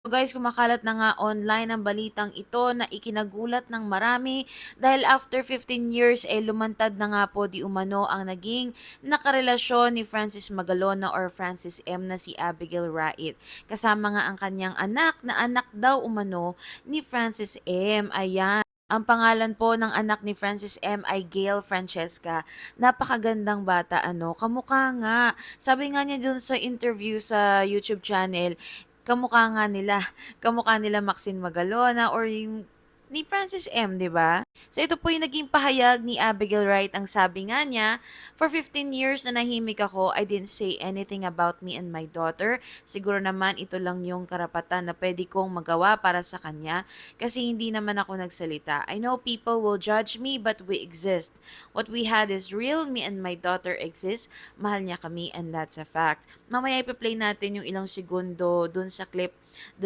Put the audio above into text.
So guys, kumakalat na nga online ang balitang ito na ikinagulat ng marami dahil after 15 years lumantad na nga po di umano ang naging nakarelasyon ni Francis Magalona or Francis M na si Abigail Wright. Kasama nga ang kanyang anak na anak daw umano ni Francis M. Ayan. Ang pangalan po ng anak ni Francis M ay Gail Francesca. Napakagandang bata, ano? Kamukha nga. Sabi nga niya dun sa interview sa YouTube channel, kamukha nga nila. Kamukha nila Maxine Magalona or yung ni Francis M, 'di ba? So ito po yung naging pahayag ni Abigail Wright. Ang sabi nga niya, "For 15 years na nahimik ako, I didn't say anything about me and my daughter. Siguro naman ito lang yung karapatan na pwede kong magawa para sa kanya kasi hindi naman ako nagsalita. I know people will judge me but we exist. What we had is real. Me and my daughter exist. Mahal niya kami and that's a fact." Mamaya ipa-play natin yung ilang segundo dun sa clip